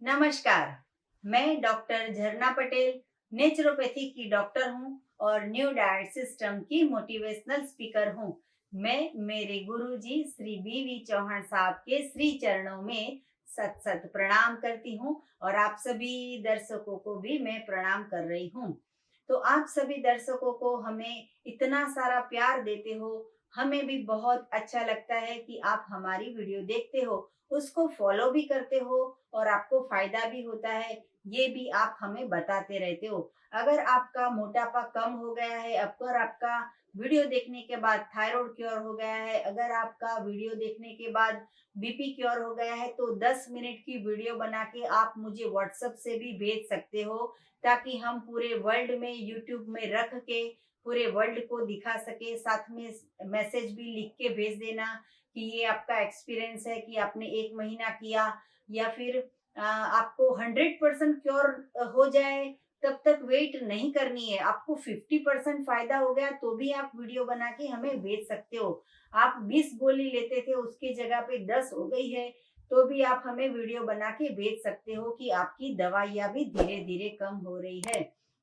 नमस्कार। मैं डॉक्टर झरना पटेल नेचुरोपैथी की डॉक्टर हूँ और न्यू डाइट सिस्टम की मोटिवेशनल स्पीकर हूँ। मैं मेरे गुरुजी श्री बीवी चौहान साहब के श्री चरणों में सत सत प्रणाम करती हूँ और आप सभी दर्शकों को भी मैं प्रणाम कर रही हूँ। तो आप सभी दर्शकों को हमें इतना सारा प्यार देते हो, हमें भी बहुत अच्छा लगता है कि आप हमारी वीडियो देखते हो, उसको फॉलो भी करते हो और आपको फायदा भी होता है, ये भी आप हमें बताते रहते हो। अगर आपका मोटापा कम हो गया है, अगर आपका वीडियो देखने के बाद थायराइड क्योर हो गया है, अगर आपका वीडियो देखने के बाद बीपी क्योर हो गया है, तो 10 मिनट की वीडियो बना के आप मुझे व्हाट्सएप से भी भेज सकते हो, ताकि हम पूरे वर्ल्ड में यूट्यूब में रख के पूरे वर्ल्ड को दिखा सके। साथ में मैसेज भी लिख के भेज देना कि ये आपका एक्सपीरियंस है कि आपने 1 महीना किया, या फिर आपको 100% क्योर हो जाए तब तक वेट नहीं करनी है। आपको 50% फायदा हो गया तो भी आप वीडियो बना के हमें भेज सकते हो। आप 20 गोली लेते थे उसकी जगह पे 10 हो गई है, तो भी आप हमें वीडियो बना के भेज सकते हो कि आपकी दवाइयाँ भी धीरे-धीरे कम हो रही है।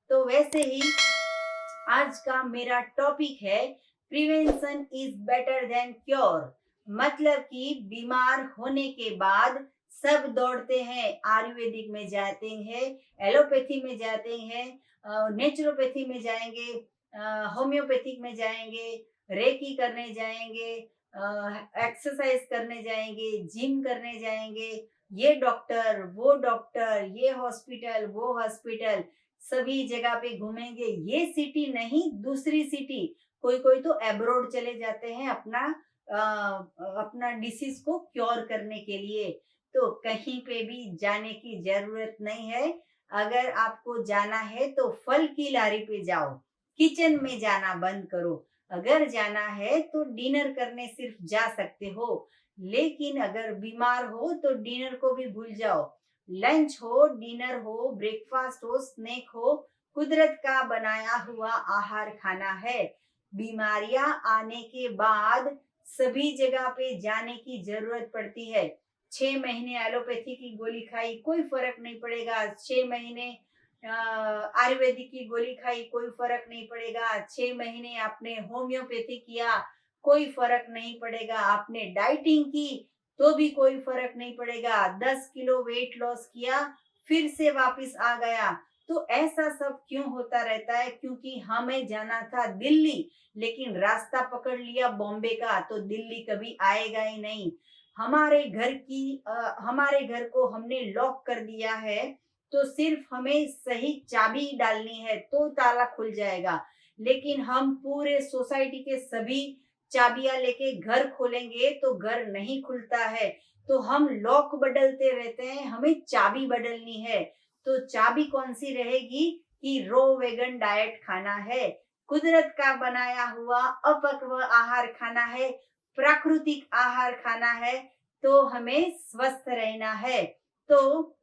तो वैसे ही आज का मेरा टॉपिक है, prevention is better than cure. मतलब कि बीमार होने के बाद सब दौड़ते हैं, आयुर्वेदिक में जाते हैं, एलोपैथी में जाते हैं, नेचुरोपैथी में जाएंगे, होम्योपैथिक में जाएंगे, रेकी करने जाएंगे, एक्सरसाइज करने जाएंगे, जिम करने जाएंगे। ये डॉक्टर, वो डॉक्टर, ये हॉस्पिटल, वो हॉस्पिटल, सभी जगह पे घूमेंगे। ये सिटी नहीं, दूसरी सिटी, कोई कोई तो एब्रोड चले जाते हैं अपना डिसीज को क्योर करने के लिए। तो कहीं पे भी जाने की जरूरत नहीं है। अगर आपको जाना है तो फल की लारी पे जाओ, किचन में जाना बंद करो। अगर जाना है तो डिनर करने सिर्फ जा सकते हो, लेकिन अगर बीमार हो तो डिनर को भी भूल जाओ। लंच हो, डिनर हो, ब्रेकफास्ट हो, स्नैक हो, कुदरत का बनाया हुआ आहार खाना है। बीमारियां आने के बाद सभी जगह पे जाने की जरूरत पड़ती है। 6 महीने एलोपैथी की गोली खाई, कोई फर्क नहीं पड़ेगा। 6 महीने आयुर्वेदिक की गोली खाई, कोई फर्क नहीं पड़ेगा। 6 महीने आपने होम्योपैथी किया, कोई फर्क नहीं पड़ेगा। आपने डाइटिंग की तो भी कोई फर्क नहीं पड़ेगा। 10 किलो वेट लॉस किया, फिर से वापस आ गया। तो ऐसा सब क्यों होता रहता है? क्योंकि हमें जाना था दिल्ली, लेकिन रास्ता पकड़ लिया बॉम्बे का, तो दिल्ली कभी आएगा ही नहीं। हमारे घर को हमने लॉक कर दिया है, तो सिर्फ हमें सही चाबी डालनी है तो ताला खुल जाएगा। लेकिन हम पूरे सोसाइटी के सभी चाबियां लेके घर खोलेंगे तो घर नहीं खुलता है। तो हम लॉक बदलते रहते हैं, हमें चाबी बदलनी है। तो चाबी कौन सी रहेगी? कि रो वेगन डाइट खाना है, कुदरत का बनाया हुआ अपक्व आहार खाना है, प्राकृतिक आहार खाना है। तो हमें स्वस्थ रहना है। तो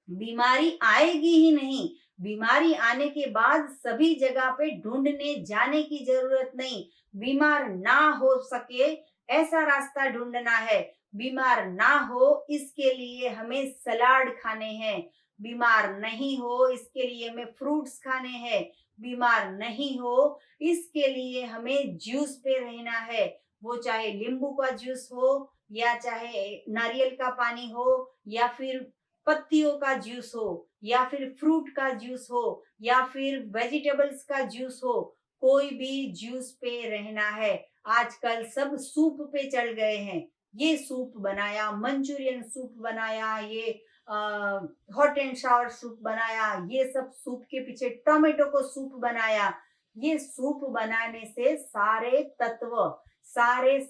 बीमारी आएगी ही नहीं। बीमारी आने के बाद सभी जगह पे ढूंढने जाने की जरूरत नहीं। बीमार ना हो सके ऐसा रास्ता ढूंढना है। बीमार ना हो इसके लिए हमें सलाड खाने हैं। बीमार नहीं हो इसके लिए हमें फ्रूट्स खाने हैं। बीमार नहीं हो इसके लिए हमें जूस पे रहना है। वो चाहे नींबू का जूस हो, या चाहे नारियल का पानी हो, या फिर पत्तियों का जूस हो, या फिर फ्रूट का जूस हो, या फिर वेजिटेबल्स का जूस हो, कोई भी जूस पे रहना है। आजकल सब सूप पे चढ़ गए हैं। ये सूप बनाया, मंचूरियन सूप बनाया, ये हॉट एंड शावर सूप बनाया, ये सब सूप के पीछे टोमेटो को सूप बनाया। ये सूप बनाने से सारे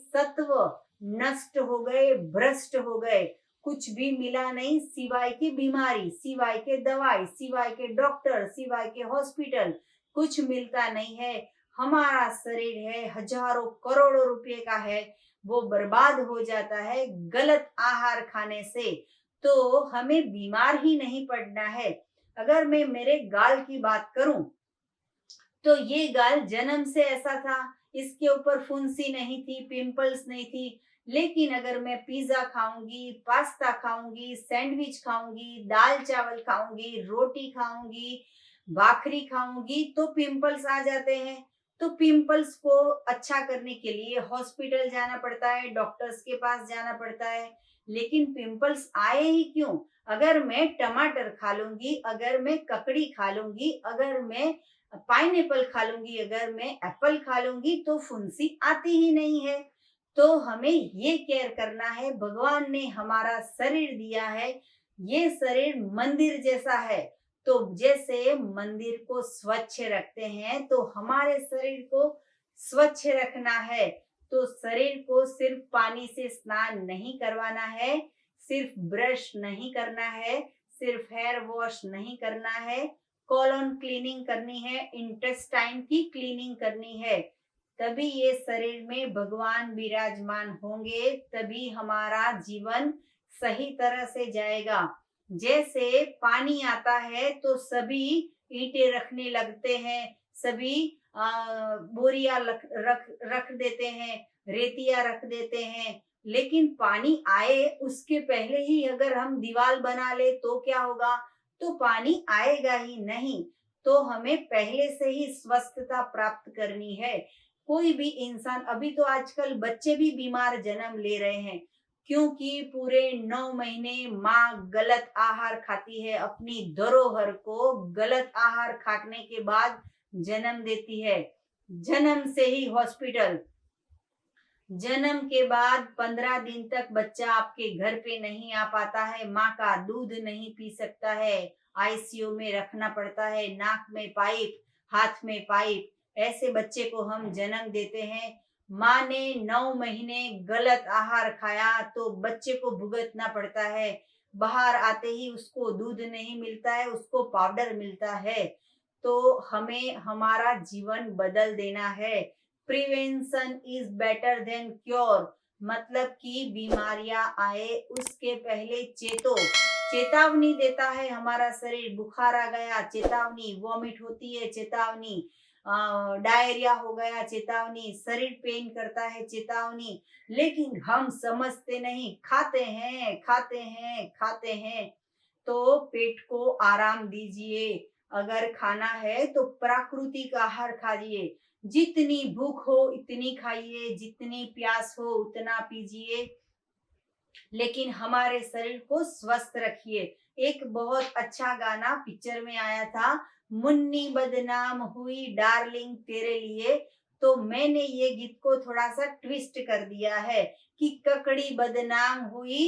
सत्व नष्ट हो गए, भ्रष्ट हो गए। कुछ भी मिला नहीं सिवाय की बीमारी, सिवाय के दवाई, सिवाय के डॉक्टर, सिवाय के हॉस्पिटल, कुछ मिलता नहीं है। हमारा शरीर है हजारों करोड़ों रुपए का है, वो बर्बाद हो जाता है गलत आहार खाने से। तो हमें बीमार ही नहीं पड़ना है। अगर मैं मेरे गाल की बात करूं, तो ये गाल जन्म से ऐसा था। इसके ऊपर फुंसी नहीं थी, पिंपल्स नहीं थी। लेकिन अगर मैं पिज्जा खाऊंगी, पास्ता खाऊंगी, सैंडविच खाऊंगी, दाल चावल खाऊंगी, रोटी खाऊंगी, भाखरी खाऊंगी तो पिंपल्स आ जाते हैं। तो पिंपल्स को अच्छा करने के लिए हॉस्पिटल जाना पड़ता है, डॉक्टर्स के पास जाना पड़ता है। लेकिन पिंपल्स आए ही क्यों? अगर मैं टमाटर खा लूंगी, अगर मैं ककड़ी खा लूंगी, अगर मैं पाइनएप्पल खा लूंगी, अगर मैं एप्पल खा लूंगी तो फुंसी आती ही नहीं है। तो हमें ये केयर करना है। भगवान ने हमारा शरीर दिया है, ये शरीर मंदिर जैसा है। तो जैसे मंदिर को स्वच्छ रखते हैं तो हमारे शरीर को स्वच्छ रखना है। तो शरीर को सिर्फ पानी से स्नान नहीं करवाना है, सिर्फ ब्रश नहीं करना है, सिर्फ हेयर वॉश नहीं करना है, कॉलोन क्लीनिंग करनी है, इंटेस्टाइन की क्लीनिंग करनी है। तभी ये शरीर में भगवान विराजमान होंगे, तभी हमारा जीवन सही तरह से जाएगा। जैसे पानी आता है तो सभी ईंटें रखने लगते हैं, सभी बोरिया रख देते हैं, रेतिया रख देते हैं। लेकिन पानी आए उसके पहले ही अगर हम दीवार बना ले तो क्या होगा? तो पानी आएगा ही नहीं। तो हमें पहले से ही स्वस्थता प्राप्त करनी है। कोई भी इंसान, अभी तो आजकल बच्चे भी बीमार जन्म ले रहे हैं, क्योंकि पूरे 9 महीने माँ गलत आहार खाती है, अपनी धरोहर को गलत आहार खाने के बाद जन्म देती है। जन्म से ही हॉस्पिटल, जन्म के बाद 15 दिन तक बच्चा आपके घर पे नहीं आ पाता है, माँ का दूध नहीं पी सकता है, आईसीयू में रखना पड़ता है, नाक में पाइप, हाथ में पाइप, ऐसे बच्चे को हम जन्म देते हैं। माँ ने 9 महीने गलत आहार खाया तो बच्चे को भुगतना पड़ता है। बाहर आते ही उसको दूध नहीं मिलता है, उसको पाउडर मिलता है। तो हमें हमारा जीवन बदल देना है। Prevention is better than cure, मतलब कि बीमारियां आए उसके पहले चेतावनी देता है हमारा शरीर। बुखार आ गया, चेतावनी, वॉमिट होती है, चेतावनी, डायरिया हो गया, चेतावनी, शरीर पेन करता है, चेतावनी। लेकिन हम समझते नहीं, खाते हैं खाते हैं खाते हैं। तो पेट को आराम दीजिए। अगर खाना है तो प्राकृतिक आहार खाइए। जितनी भूख हो इतनी खाइए, जितनी प्यास हो उतना पीजिए, लेकिन हमारे शरीर को स्वस्थ रखिए। एक बहुत अच्छा गाना पिक्चर में आया था, मुन्नी बदनाम हुई डार्लिंग तेरे लिए। तो मैंने ये गीत को थोड़ा सा ट्विस्ट कर दिया है कि ककड़ी बदनाम हुई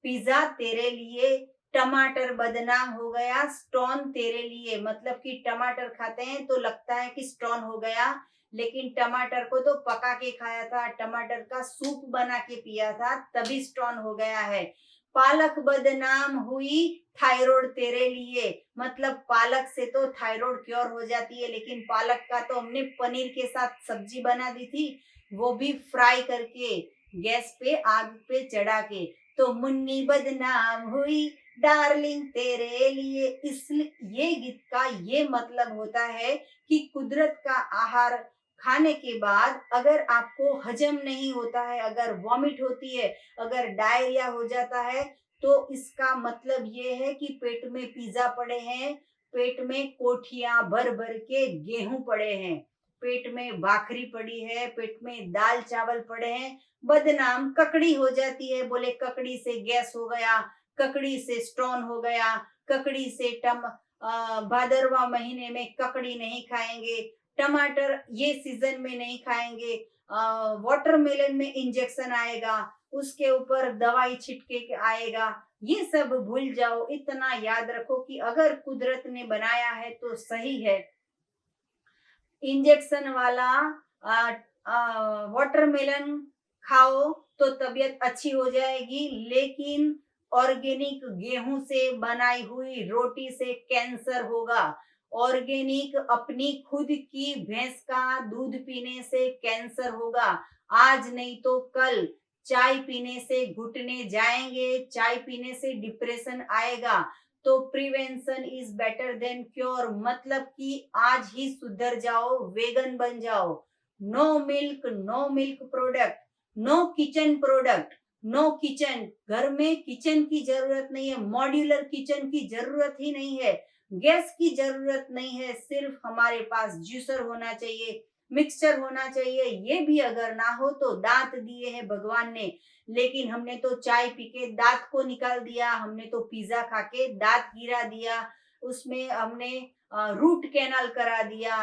पिज्जा तेरे लिए, टमाटर बदनाम हो गया स्टोन तेरे लिए। मतलब कि टमाटर खाते हैं तो लगता है कि स्टोन हो गया, लेकिन टमाटर को तो पका के खाया था, टमाटर का सूप बना के पिया था, तभी स्टोन हो गया है। पालक बदनाम हुई थायराइड तेरे लिए, मतलब पालक से तो थायराइड क्योर हो जाती है, लेकिन पालक का तो हमने पनीर के साथ सब्जी बना दी थी, वो भी फ्राई करके गैस पे आग पे चढ़ा के। तो मुन्नी बदनाम हुई डार्लिंग तेरे लिए। इसलिए ये गीत का ये मतलब होता है कि कुदरत का आहार खाने के बाद अगर आपको हजम नहीं होता है, अगर वॉमिट होती है, अगर डायरिया हो जाता है, तो इसका मतलब ये है कि पेट में पिज्जा पड़े हैं, पेट में कोठियां भर भर के गेहूं पड़े हैं, पेट में भाखरी पड़ी है, पेट में दाल चावल पड़े हैं। बदनाम ककड़ी हो जाती है, बोले ककड़ी से गैस हो गया, ककड़ी से स्टोन हो गया, ककड़ी से भादरवा महीने में ककड़ी नहीं खाएंगे, टमाटर ये सीजन में नहीं खाएंगे, वाटरमेलन में इंजेक्शन आएगा, उसके ऊपर दवाई छिटके के आएगा। ये सब भूल जाओ, इतना याद रखो कि अगर कुदरत ने बनाया है तो सही है। इंजेक्शन वाला वाटरमेलन खाओ तो तबीयत अच्छी हो जाएगी, लेकिन ऑर्गेनिक गेहूं से बनाई हुई रोटी से कैंसर होगा। ऑर्गेनिक अपनी खुद की भैंस का दूध पीने से कैंसर होगा। आज नहीं तो कल चाय पीने से घुटने जाएंगे, चाय पीने से डिप्रेशन आएगा। तो prevention is better than cure, मतलब कि आज ही सुधर जाओ, वेगन बन जाओ। No milk, no milk product, no kitchen product, no kitchen, घर में किचन की जरूरत नहीं है, मॉड्यूलर किचन की जरूरत ही नहीं है, गैस की जरूरत नहीं है, सिर्फ हमारे पास जूसर होना चाहिए, मिक्सचर होना चाहिए। ये भी अगर ना हो तो दांत दिए हैं भगवान ने, लेकिन हमने तो चाय पी के दांत को निकाल दिया, हमने तो पिज्जा खा के दांत गिरा दिया, उसमें हमने रूट कैनाल करा दिया,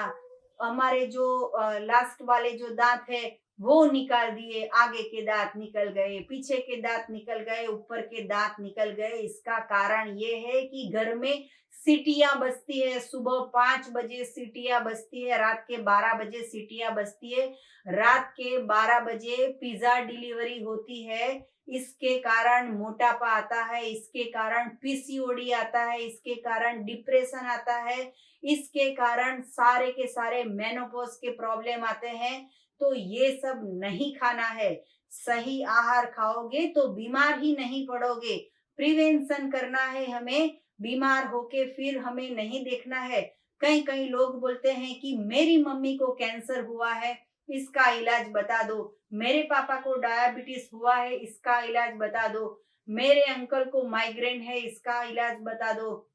हमारे जो लास्ट वाले जो दांत है वो निकाल दिए, आगे के दांत निकल गए, पीछे के दांत निकल गए, ऊपर के दांत निकल गए। इसका कारण ये है कि घर में सीटियां बजती है, सुबह 5 बजे सीटियां बजती है, रात के 12 बजे सीटियां बजती है, रात के 12 बजे पिज्जा डिलीवरी होती है। इसके कारण मोटापा आता है, इसके कारण पीसीओडी आता है, इसके कारण डिप्रेशन आता है, इसके कारण सारे के सारे मेनोपॉज के प्रॉब्लम आते हैं। तो ये सब नहीं खाना है। सही आहार खाओगे तो बीमार ही नहीं पड़ोगे। प्रिवेंशन करना है हमें, बीमार होके फिर हमें नहीं देखना है। कई कई लोग बोलते हैं कि मेरी मम्मी को कैंसर हुआ है, इसका इलाज बता दो, मेरे पापा को डायबिटीज हुआ है, इसका इलाज बता दो, मेरे अंकल को माइग्रेन है, इसका इलाज बता दो,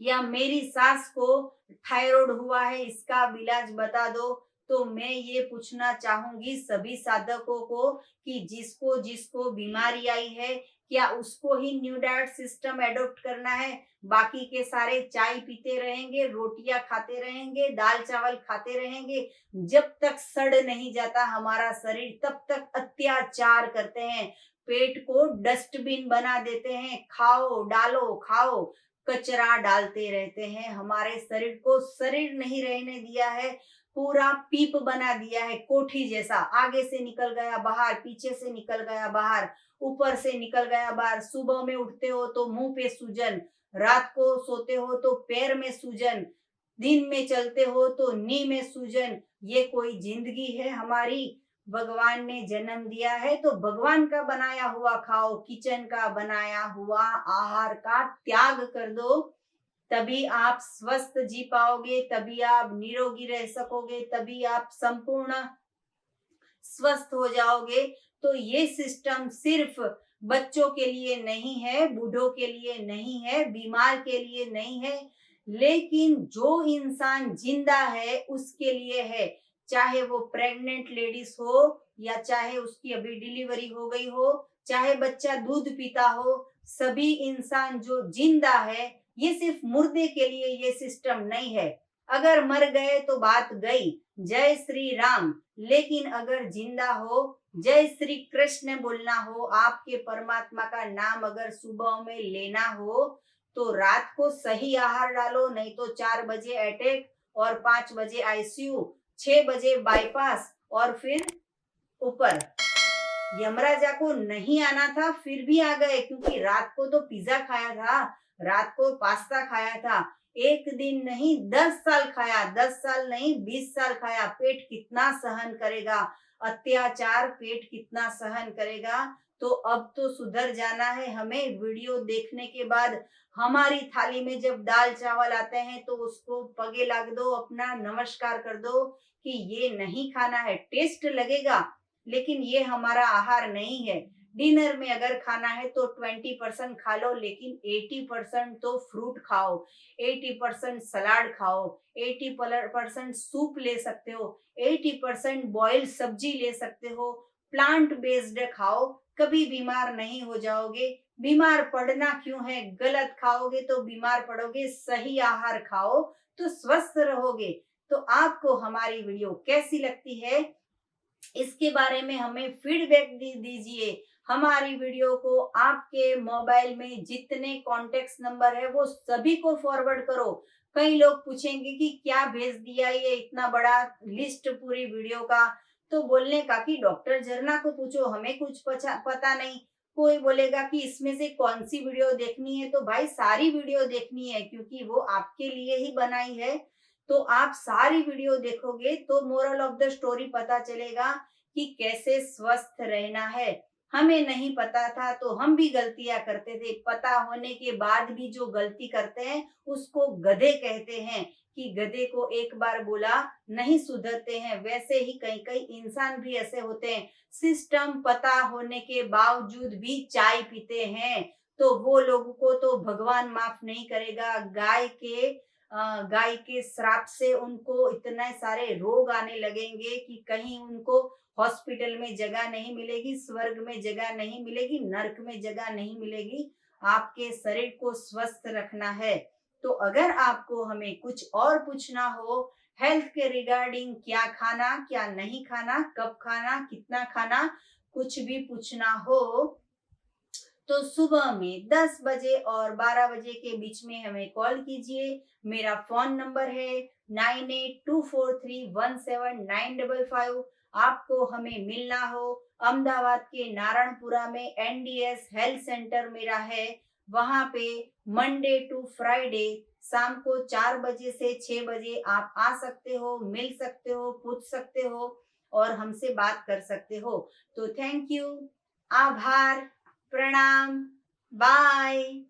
या मेरी सास को थायराइड हुआ है, इसका इलाज बता दो। तो मैं ये पूछना चाहूंगी सभी साधकों को कि जिसको जिसको बीमारी आई है, क्या उसको ही न्यू डाइट सिस्टम एडॉप्ट करना है? बाकी के सारे चाय पीते रहेंगे, रोटियां खाते रहेंगे, दाल चावल खाते रहेंगे, जब तक सड़ नहीं जाता हमारा शरीर तब तक अत्याचार करते हैं, पेट को डस्टबिन बना देते हैं, खाओ डालो खाओ, कचरा डालते रहते हैं, हमारे शरीर को शरीर नहीं रहने दिया है, पूरा पीप बना दिया है, कोठी जैसा, आगे से निकल गया बाहर, पीछे से निकल गया बाहर, ऊपर से निकल गया बाहर। सुबह में उठते हो तो मुंह पे सूजन, रात को सोते हो तो पैर में सूजन, दिन में चलते हो तो नी में सूजन। ये कोई जिंदगी है हमारी? भगवान ने जन्म दिया है तो भगवान का बनाया हुआ खाओ, किचन का बनाया हुआ आहार का त्याग कर दो, तभी आप स्वस्थ जी पाओगे, तभी आप निरोगी रह सकोगे, तभी आप संपूर्ण स्वस्थ हो जाओगे। तो ये सिस्टम सिर्फ बच्चों के लिए नहीं है, बूढ़ों के लिए नहीं है, बीमार के लिए नहीं है, लेकिन जो इंसान जिंदा है उसके लिए है। चाहे वो प्रेग्नेंट लेडीज हो, या चाहे उसकी अभी डिलीवरी हो गई हो, चाहे बच्चा दूध पीता हो, सभी इंसान जो जिंदा है, ये सिर्फ मुर्दे के लिए ये सिस्टम नहीं है। अगर मर गए तो बात गई, जय श्री राम। लेकिन अगर जिंदा हो, जय श्री कृष्ण बोलना हो, आपके परमात्मा का नाम अगर सुबह में लेना हो, तो रात को सही आहार डालो, नहीं तो 4 बजे अटैक और 5 बजे आईसीयू, 6 बजे बाईपास, और फिर ऊपर। यमराजा को नहीं आना था फिर भी आ गए, क्योंकि रात को तो पिज्जा खाया था, रात को पास्ता खाया था, एक दिन नहीं 10 साल खाया, 10 साल नहीं 20 साल खाया। पेट कितना सहन करेगा? अत्याचार पेट कितना सहन करेगा? तो अब तो सुधर जाना है हमें। वीडियो देखने के बाद हमारी थाली में जब दाल चावल आते हैं तो उसको पगे लग दो, अपना नमस्कार कर दो कि ये नहीं खाना है। टेस्ट लगेगा लेकिन ये हमारा आहार नहीं है। डिनर में अगर खाना है तो 20% खा लो, लेकिन 80% तो फ्रूट खाओ, 80% सलाद खाओ, 80% सूप ले सकते हो, 80% बॉइल्ड सब्जी ले सकते हो, प्लांट बेस्ड खाओ, कभी बीमार नहीं हो जाओगे। बीमार पड़ना क्यों है? गलत खाओगे तो बीमार पड़ोगे, सही आहार खाओ तो स्वस्थ रहोगे। तो आपको हमारी वीडियो कैसी लगती है, इसके बारे में हमें फीडबैक दीजिए। हमारी वीडियो को आपके मोबाइल में जितने कॉन्टेक्ट नंबर है वो सभी को फॉरवर्ड करो। कई लोग पूछेंगे कि क्या भेज दिया ये इतना बड़ा लिस्ट पूरी वीडियो का, तो बोलने का कि डॉक्टर झरना को पूछो, हमें कुछ पता नहीं। कोई बोलेगा कि इसमें से कौन सी वीडियो देखनी है, तो भाई सारी वीडियो देखनी है, क्योंकि वो आपके लिए ही बनाई है। तो आप सारी वीडियो देखोगे तो मोरल ऑफ द स्टोरी पता चलेगा कि कैसे स्वस्थ रहना है। हमें नहीं पता था तो हम भी गलतियां करते थे। पता होने के बाद भी जो गलती करते हैं उसको गधे कहते हैं, कि गधे को एक बार बोला नहीं सुधरते हैं। वैसे ही कई कई इंसान भी ऐसे होते हैं, सिस्टम पता होने के बावजूद भी चाय पीते हैं। तो वो लोगों को तो भगवान माफ नहीं करेगा। गाय के श्राप से उनको इतने सारे रोग आने लगेंगे कि कहीं उनको हॉस्पिटल में जगह नहीं मिलेगी, स्वर्ग में जगह नहीं मिलेगी, नरक में जगह नहीं मिलेगी। आपके शरीर को स्वस्थ रखना है। तो अगर आपको हमें कुछ और पूछना हो हेल्थ के रिगार्डिंग, क्या खाना क्या नहीं खाना, कब खाना, कितना खाना, कुछ भी पूछना हो तो सुबह में 10 बजे और 12 बजे के बीच में हमें कॉल कीजिए। मेरा फोन नंबर है 9824317955। आपको हमें मिलना हो, अहमदाबाद के नारायणपुरा में एनडीएस हेल्थ सेंटर मेरा है। वहां पे मंडे टू फ्राइडे शाम को 4 बजे से 6 बजे आप आ सकते हो, मिल सकते हो, पूछ सकते हो और हमसे बात कर सकते हो। तो थैंक यू, आभार, प्रणाम, बाय।